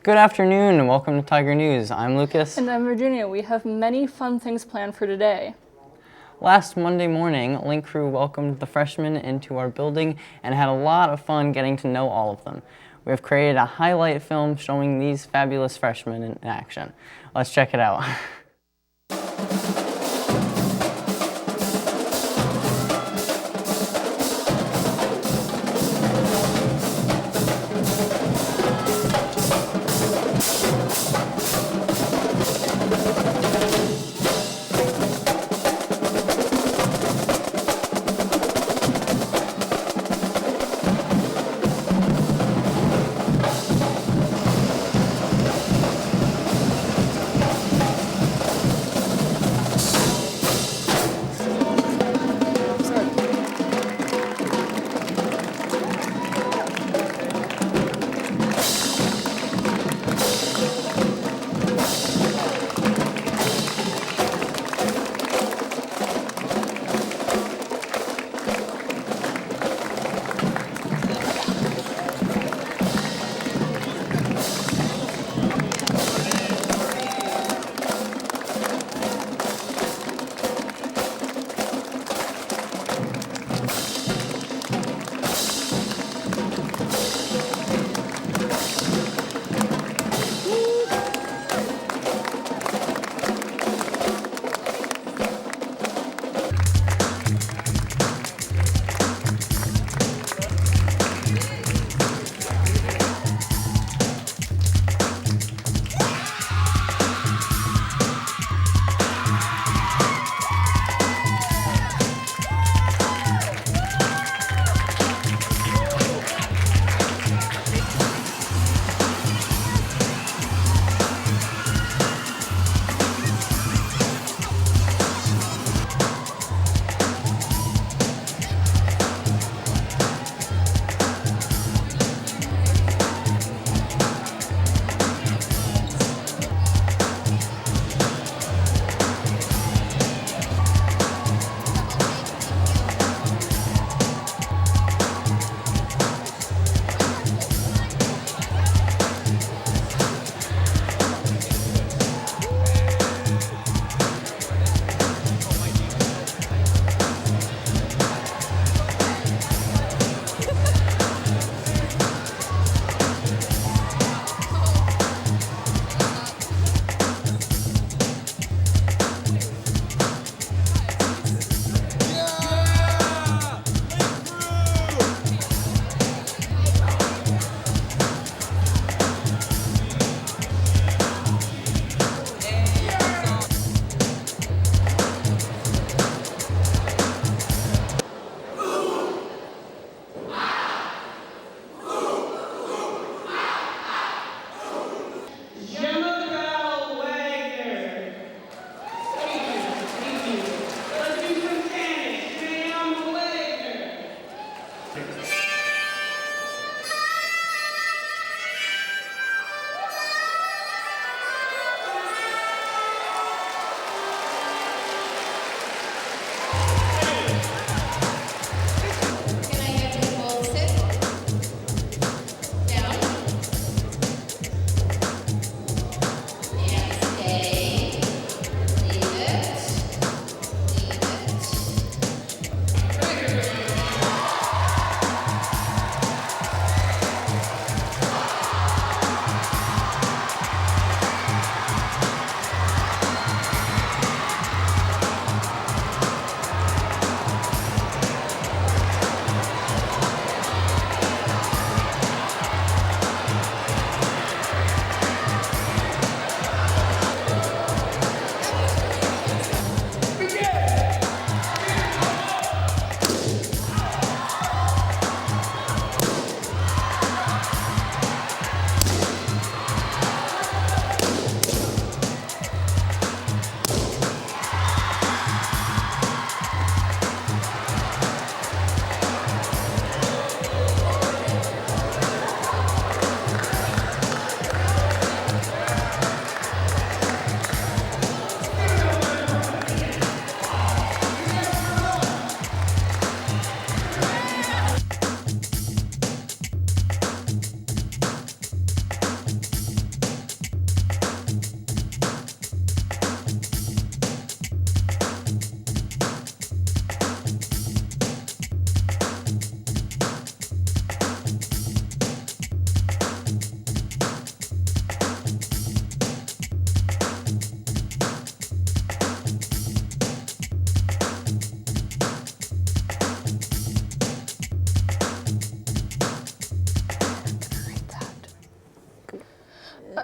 Good afternoon and welcome to Tiger News. I'm Lucas. And I'm Virginia. We have many fun things planned for today. Last Monday morning, Link Crew welcomed the freshmen into our building and had a lot of fun getting to know all of them. We have created a highlight film showing these fabulous freshmen in action. Let's check it out.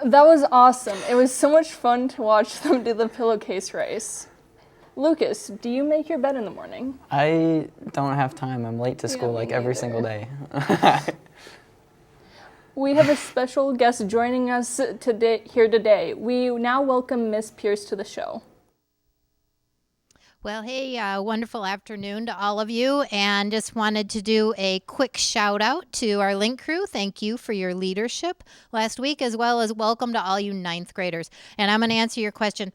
That was awesome. It was so much fun to watch them do the pillowcase race. Lucas, do you make your bed in the morning? I don't have time. I'm late to school me like every neither. single day. We have a special guest joining us today. We now welcome Miss Pierce to the show. Well, hey, wonderful afternoon to all of you, and just wanted to do a quick shout out to our Link crew. Thank you for your leadership last week, as well as welcome to all you ninth graders. And I'm going to answer your question.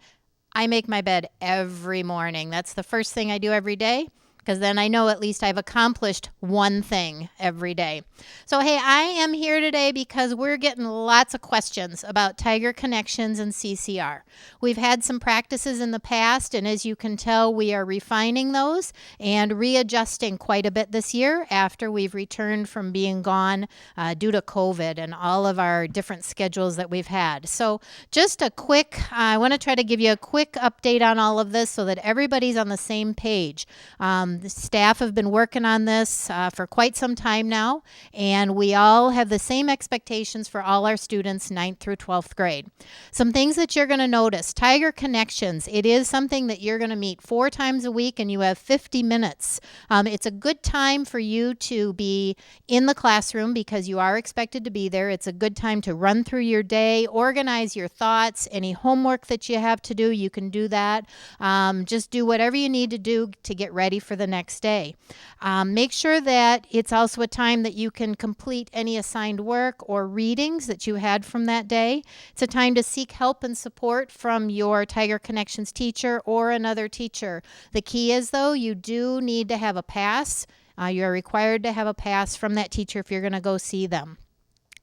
I make my bed every morning. That's the first thing I do every day, because then I know at least I've accomplished one thing every day. So, hey, I am here today because we're getting lots of questions about Tiger Connections and CCR. We've had some practices in the past, and as you can tell, we are refining those and readjusting quite a bit this year after we've returned from being gone due to COVID and all of our different schedules that we've had. So just I want to try to give you a quick update on all of this so that everybody's on the same page. The staff have been working on this for quite some time now, and we all have the same expectations for all our students 9th through 12th grade. Some things that you're going to notice. Tiger Connections, it is something that you're going to meet 4 times a week, and you have 50 minutes. It's a good time for you to be in the classroom because you are expected to be there. It's a good time to run through your day, organize your thoughts, any homework that you have to do, you can do that. Just do whatever you need to do to get ready for the next day. Make sure that it's also a time that you can complete any assigned work or readings that you had from that day. It's a time to seek help and support from your Tiger Connections teacher or another teacher. The key is, though, you do need to have a pass. You're required to have a pass from that teacher if you're going to go see them.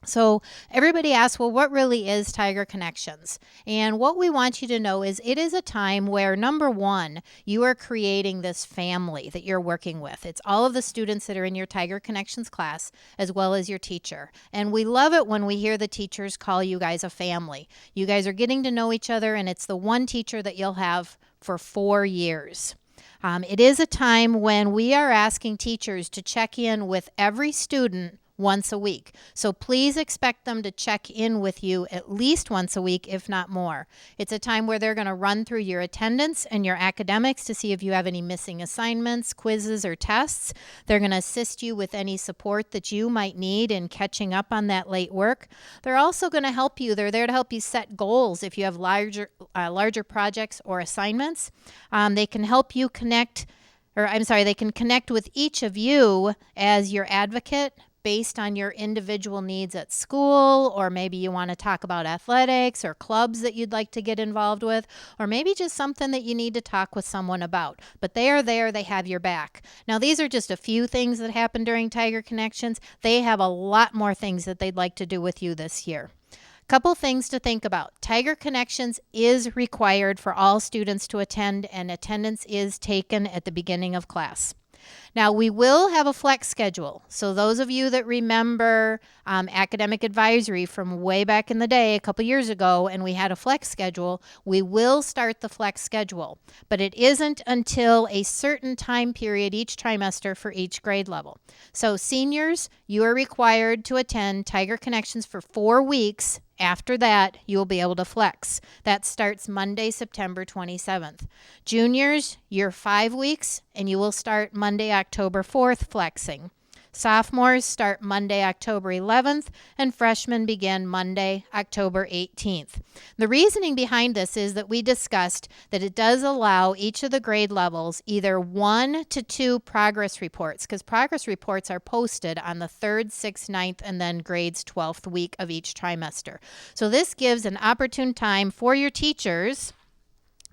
So everybody asks, well, what really is Tiger Connections? And what we want you to know is it is a time where, number one, you are creating this family that you're working with. It's all of the students that are in your Tiger Connections class, as well as your teacher. And we love it when we hear the teachers call you guys a family. You guys are getting to know each other, and it's the one teacher that you'll have for 4 years. It is a time when we are asking teachers to check in with every student once a week. So please expect them to check in with you at least once a week, if not more. It's a time where they're going to run through your attendance and your academics to see if you have any missing assignments, quizzes, or tests. They're going to assist you with any support that you might need in catching up on that late work. They're also going to help you. They're there to help you set goals if you have larger projects or assignments. They can help you they can connect with each of you as your advocate based on your individual needs at school, or maybe you want to talk about athletics or clubs that you'd like to get involved with, or maybe just something that you need to talk with someone about. But they are there, they have your back. Now, these are just a few things that happen during Tiger Connections. They have a lot more things that they'd like to do with you this year. Couple things to think about. Tiger Connections is required for all students to attend, and attendance is taken at the beginning of class. Now, we will have a flex schedule. So those of you that remember academic advisory from way back in the day, a couple years ago, and we had a flex schedule, we will start the flex schedule. But it isn't until a certain time period each trimester for each grade level. So seniors, you are required to attend Tiger Connections for 4 weeks. After that, you will be able to flex. That starts Monday, September 27th. Juniors, you're 5 weeks, and you will start Monday, October 4th, flexing. Sophomores start Monday, October 11th, and freshmen begin Monday, October 18th. The reasoning behind this is that we discussed that it does allow each of the grade levels either 1 to 2 progress reports, because progress reports are posted on the 3rd, 6th, 9th, and then grades 12th week of each trimester. So this gives an opportune time for your teachers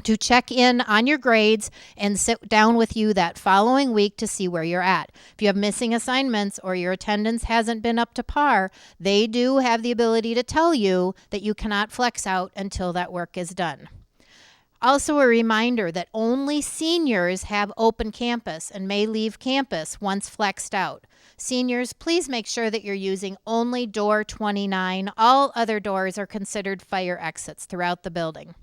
to check in on your grades and sit down with you that following week to see where you're at. If you have missing assignments or your attendance hasn't been up to par, they do have the ability to tell you that you cannot flex out until that work is done. Also, a reminder that only seniors have open campus and may leave campus once flexed out. Seniors, please make sure that you're using only door 29. All other doors are considered fire exits throughout the building.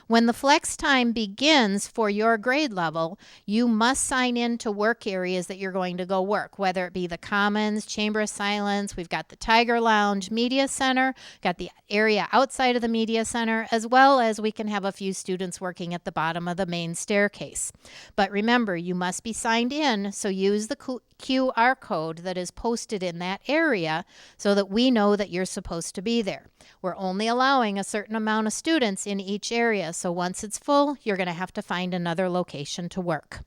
When the flex time begins for your grade level, you must sign in to work areas that you're going to go work, whether it be the Commons, Chamber of Silence, we've got the Tiger Lounge, Media Center, got the area outside of the Media Center, as well as we can have a few students working at the bottom of the main staircase. But remember, you must be signed in, so use the QR code that is posted in that area so that we know that you're supposed to be there. We're only allowing a certain amount of students in each area, so once it's full, you're going to have to find another location to work.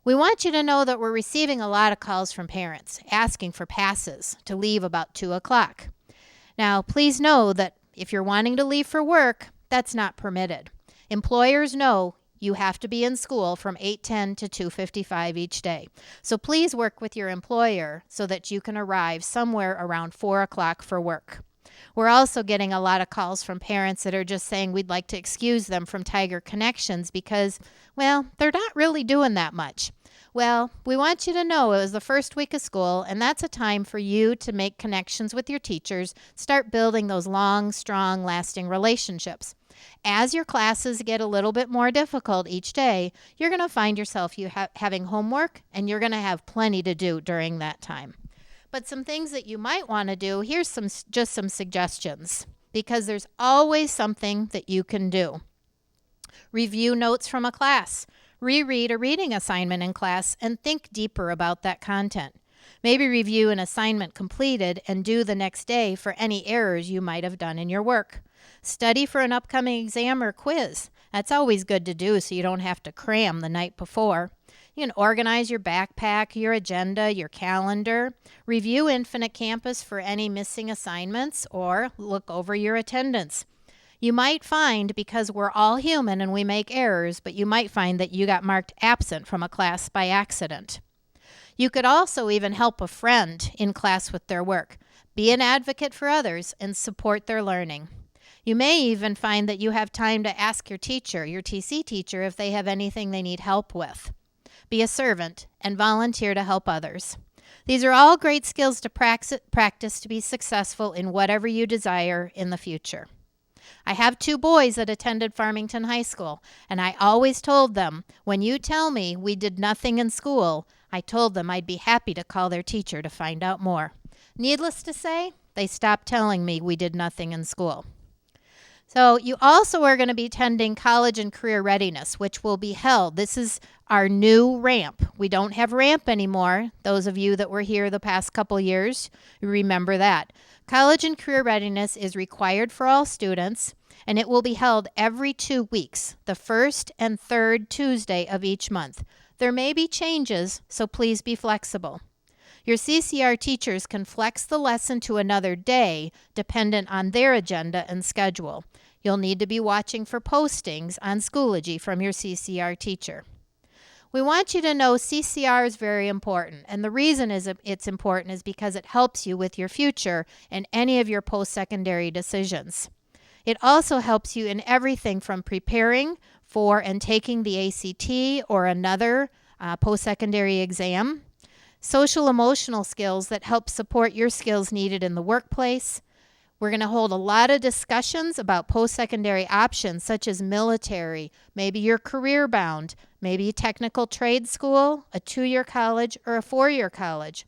We want you to know that we're receiving a lot of calls from parents asking for passes to leave about 2 o'clock. Now, please know that if you're wanting to leave for work, that's not permitted. Employers know you have to be in school from 8:10 to 2:55 each day. So please work with your employer so that you can arrive somewhere around 4 o'clock for work. We're also getting a lot of calls from parents that are just saying we'd like to excuse them from Tiger Connections because, well, they're not really doing that much. Well, we want you to know it was the first week of school, and that's a time for you to make connections with your teachers, start building those long, strong, lasting relationships. As your classes get a little bit more difficult each day, you're going to find yourself having homework, and you're going to have plenty to do during that time. But some things that you might want to do, here's some suggestions, because there's always something that you can do. Review notes from a class. Reread a reading assignment in class and think deeper about that content. Maybe review an assignment completed and due the next day for any errors you might have done in your work. Study for an upcoming exam or quiz. That's always good to do so you don't have to cram the night before. You can organize your backpack, your agenda, your calendar. Review Infinite Campus for any missing assignments or look over your attendance. You might find, because we're all human and we make errors, but you might find that you got marked absent from a class by accident. You could also even help a friend in class with their work. Be an advocate for others and support their learning. You may even find that you have time to ask your teacher, your TC teacher, if they have anything they need help with. Be a servant and volunteer to help others. These are all great skills to practice to be successful in whatever you desire in the future. I have 2 boys that attended Farmington High School, and I always told them, when you tell me we did nothing in school, I told them I'd be happy to call their teacher to find out more. Needless to say, they stopped telling me we did nothing in school. So you also are going to be attending College and Career Readiness, which will be held. This is our new ramp. We don't have ramp anymore. Those of you that were here the past couple years, you remember that. College and Career Readiness is required for all students, and it will be held every 2 weeks, the first and third Tuesday of each month. There may be changes, so please be flexible. Your CCR teachers can flex the lesson to another day dependent on their agenda and schedule. You'll need to be watching for postings on Schoology from your CCR teacher. We want you to know CCR is very important, and the reason it's important is because it helps you with your future and any of your post-secondary decisions. It also helps you in everything from preparing for and taking the ACT or another post-secondary exam, social emotional skills that help support your skills needed in the workplace. We're going to hold a lot of discussions about post-secondary options such as military, maybe you're career-bound, maybe a technical trade school, a 2-year college, or a 4-year college.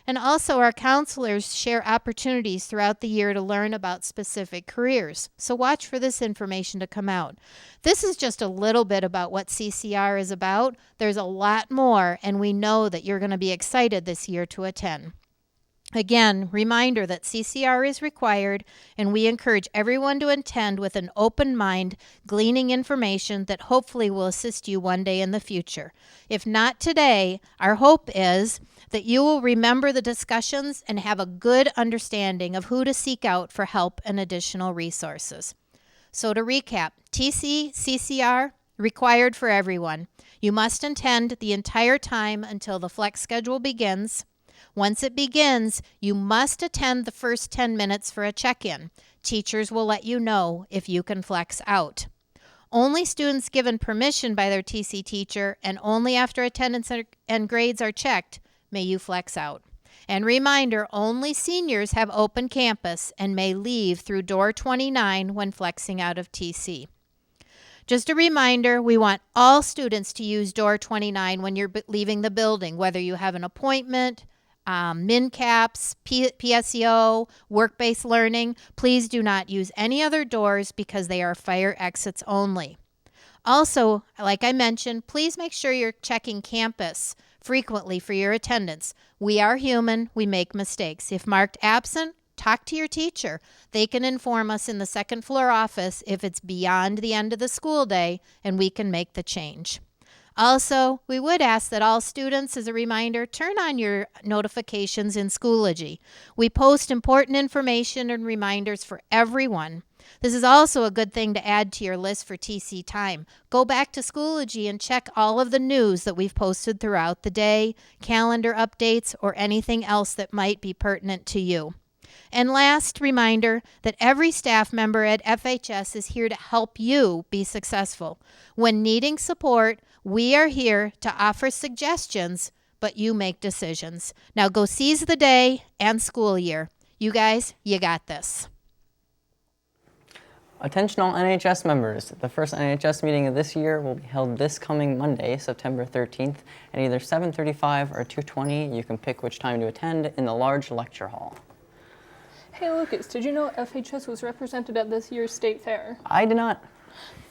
And also our counselors share opportunities throughout the year to learn about specific careers. So watch for this information to come out. This is just a little bit about what CCR is about. There's a lot more, and we know that you're going to be excited this year to attend. Again, reminder that CCR is required, and we encourage everyone to attend with an open mind, gleaning information that hopefully will assist you one day in the future. If not today, our hope is that you will remember the discussions and have a good understanding of who to seek out for help and additional resources. So to recap, CCR required for everyone. You must attend the entire time until the flex schedule begins. Once it begins, you must attend the first 10 minutes for a check-in. Teachers will let you know if you can flex out. Only students given permission by their TC teacher and only after attendance and grades are checked may you flex out. And reminder, only seniors have open campus and may leave through door 29 when flexing out of TC. Just a reminder, we want all students to use door 29 when you're leaving the building, whether you have an appointment, MinCaps, PSEO, work-based learning. Please do not use any other doors because they are fire exits only. Also, like I mentioned, please make sure you're checking campus frequently for your attendance. We are human. We make mistakes. If marked absent, talk to your teacher. They can inform us in the second floor office if it's beyond the end of the school day, and we can make the change. Also, we would ask that all students, as a reminder, turn on your notifications in Schoology. We post important information and reminders for everyone. This is also a good thing to add to your list for TC Time. Go back to Schoology and check all of the news that we've posted throughout the day, calendar updates, or anything else that might be pertinent to you. And last reminder that every staff member at FHS is here to help you be successful. When needing support, we are here to offer suggestions, but you make decisions. Now go seize the day and school year. You guys, you got this. Attention all NHS members. The first NHS meeting of this year will be held this coming Monday, September 13th, at either 7:35 or 2:20. You can pick which time to attend in the large lecture hall. Hey Lucas, did you know FHS was represented at this year's state fair? I did not.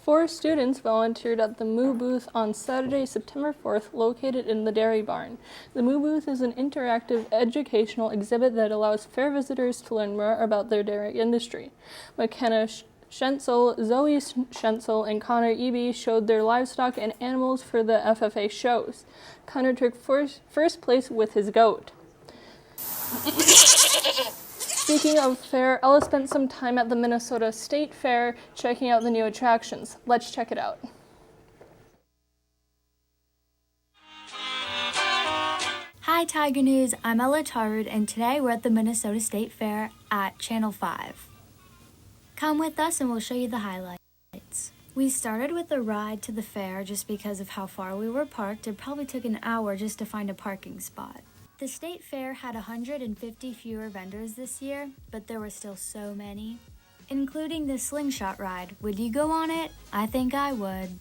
4 students volunteered at the Moo Booth on Saturday, September 4th, located in the Dairy Barn. The Moo Booth is an interactive educational exhibit that allows fair visitors to learn more about their dairy industry. McKenna Schenzel, Zoe Schenzel, and Connor Eby showed their livestock and animals for the FFA shows. Connor took first place with his goat. Speaking of fair, Ella spent some time at the Minnesota State Fair checking out the new attractions. Let's check it out. Hi Tiger News, I'm Ella Tarwood, and today we're at the Minnesota State Fair at Channel 5. Come with us and we'll show you the highlights. We started with a ride to the fair just because of how far we were parked. It probably took an hour just to find a parking spot. The State Fair had 150 fewer vendors this year, but there were still so many, including the slingshot ride. Would you go on it? I think I would.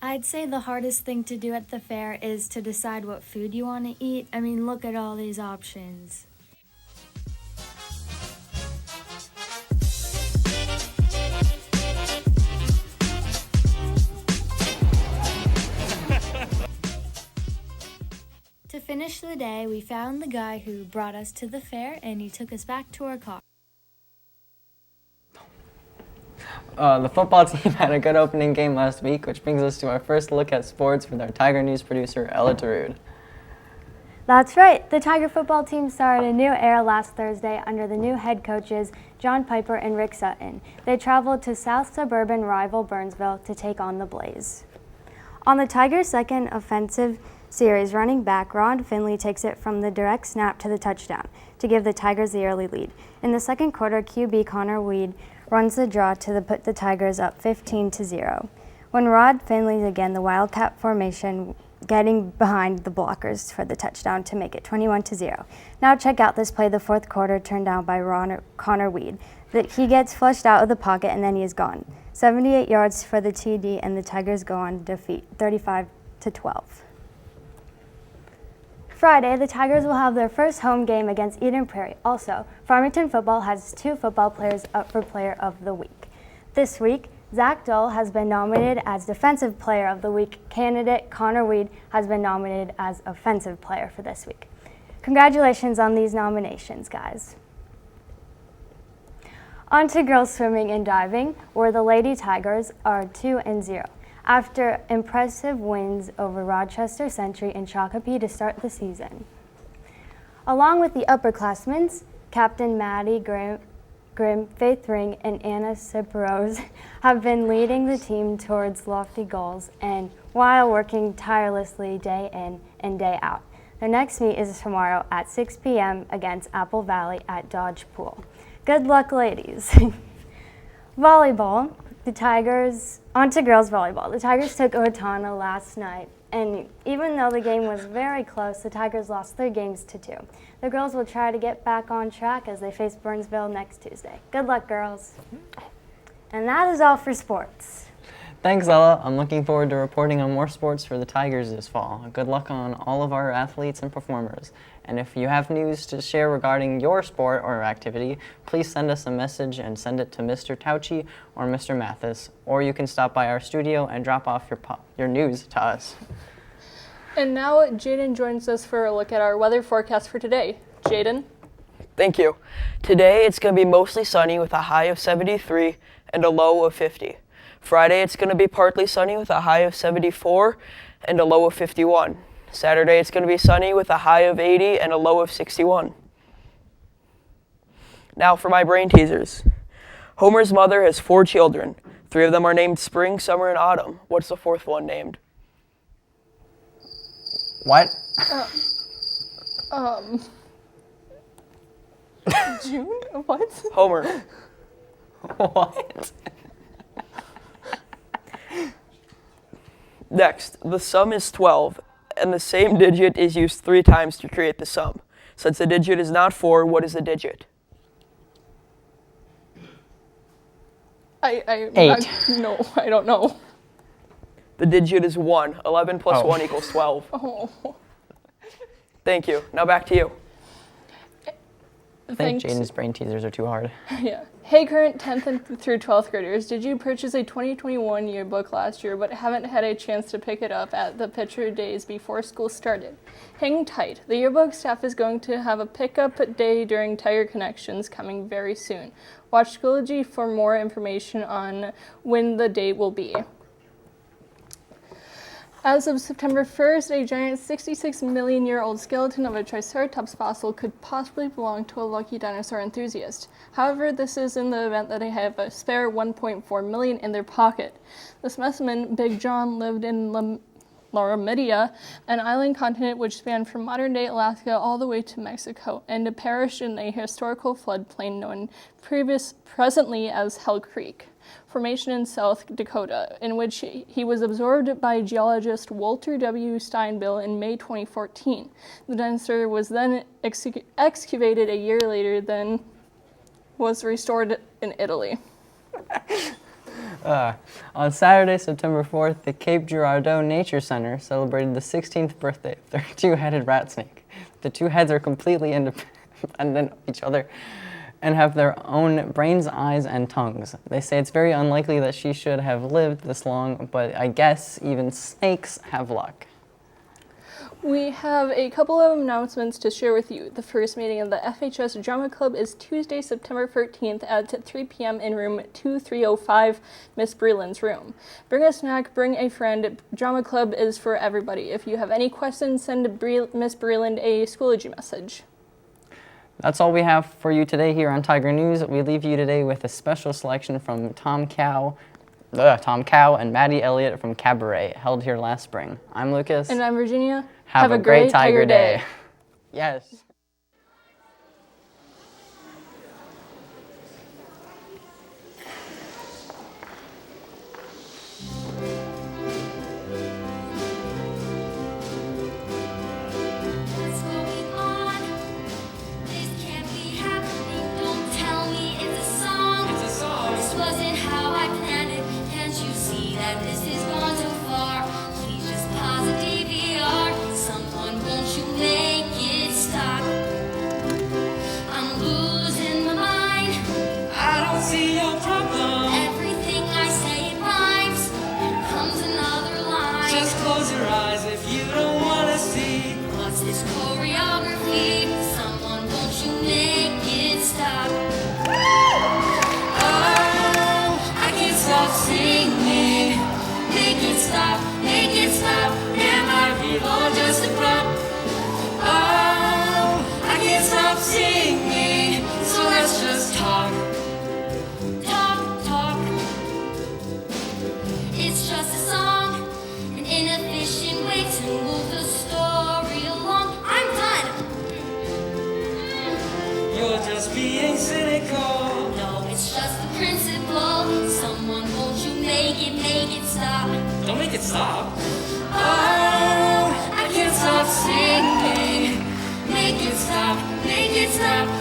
I'd say the hardest thing to do at the fair is to decide what food you want to eat. I mean, look at all these options. To finish the day, we found the guy who brought us to the fair and he took us back to our car. The football team had a good opening game last week, which brings us to our first look at sports with our Tiger News producer, Ella Tarwood. That's right. The Tiger football team started a new era last Thursday under the new head coaches John Piper and Rick Sutton. They traveled to south suburban rival Burnsville to take on the Blaze. On the Tigers' second offensive series, running back Ron Finley takes it from the direct snap to the touchdown to give the Tigers the early lead. In the second quarter, QB Connor Weed runs the draw to put the Tigers up 15-0. When Rod Finley again the Wildcat formation, getting behind the blockers for the touchdown to make it 21-0. Now check out this play, the fourth quarter turned down by Connor Weed. He gets flushed out of the pocket and then he is gone. 78 yards for the TD, and the Tigers go on to defeat 35-12. Friday, the Tigers will have their first home game against Eden Prairie. Also, Farmington football has 2 football players up for Player of the Week. This week, Zach Dull has been nominated as Defensive Player of the Week. Candidate Connor Weed has been nominated as Offensive Player for this week. Congratulations on these nominations, guys. On to girls swimming and diving, where the Lady Tigers are 2-0. After impressive wins over Rochester Century and Shakopee to start the season. Along with the upperclassmen, Captain Maddie Grimm, Faith Ring, and Anna Siprose have been leading the team towards lofty goals and while working tirelessly day in and day out. Their next meet is tomorrow at 6 p.m. against Apple Valley at Dodge Pool. Good luck, ladies. Volleyball, on to girls volleyball. The Tigers took Owatonna last night, and even though the game was very close, the Tigers lost 3 games to 2. The girls will try to get back on track as they face Burnsville next Tuesday. Good luck, girls. And that is all for sports. Thanks, Ella. I'm looking forward to reporting on more sports for the Tigers this fall. Good luck on all of our athletes and performers. And if you have news to share regarding your sport or activity, please send us a message and send it to Mr. Tauchi or Mr. Mathis. Or you can stop by our studio and drop off your news to us. And now Jaden joins us for a look at our weather forecast for today. Jaden? Thank you. Today it's going to be mostly sunny with a high of 73 and a low of 50. Friday it's going to be partly sunny with a high of 74 and a low of 51. Saturday it's going to be sunny with a high of 80 and a low of 61. Now for my brain teasers. Homer's mother has 4 children. 3 of them are named Spring, Summer, and Autumn. What's the 4th one named? What? June? What? Homer. What? Next, the sum is 12, and the same digit is used 3 times to create the sum. Since the digit is not 4, what is the digit? I 8. No, I don't know. The digit is 1. 11 plus Oh. 1 equals 12. Oh. Thank you. Now back to you. I think Thanks. Jaden's brain teasers are too hard. Yeah. Hey, current 10th and through 12th graders, did you purchase a 2021 yearbook last year but haven't had a chance to pick it up at the picture days before school started? Hang tight. The yearbook staff is going to have a pickup day during Tiger Connections coming very soon. Watch Schoology for more information on when the date will be. As of September 1st, a giant 66-million-year-old skeleton of a Triceratops fossil could possibly belong to a lucky dinosaur enthusiast. However, this is in the event that they have a spare 1.4 million in their pocket. The specimen, Big John, lived in Lauramidia, an island continent which spanned from modern-day Alaska all the way to Mexico, and perished in a historical floodplain known presently as Hell Creek Formation in South Dakota, in which he was absorbed by geologist Walter W. Steinbill in May 2014. The dinosaur was then excavated a year later, then was restored in Italy. On Saturday, September 4th, the Cape Girardeau Nature Center celebrated the 16th birthday of their 2-headed rat snake. The 2 heads are completely independent of each other and have their own brains, eyes, and tongues. They say it's very unlikely that she should have lived this long, but I guess even snakes have luck. We have a couple of announcements to share with you. The first meeting of the FHS Drama Club is Tuesday, September 13th at 3 p.m. in room 2305, Miss Breland's room. Bring a snack, bring a friend. Drama Club is for everybody. If you have any questions, send Miss Breland a Schoology message. That's all we have for you today here on Tiger News. We leave you today with a special selection from Tom Cow and Maddie Elliott from Cabaret, held here last spring. I'm Lucas. And I'm Virginia. Have a great Tiger Day. Yes. What's going on? This can't be happening. Don't tell me it's a song. It's a song. This wasn't how I planned it. Can't you see that this has gone too far? Please just pause the DVR. Someone, won't you make it stop? make it stop. Oh, I can't stop singing. Make it stop, make it stop.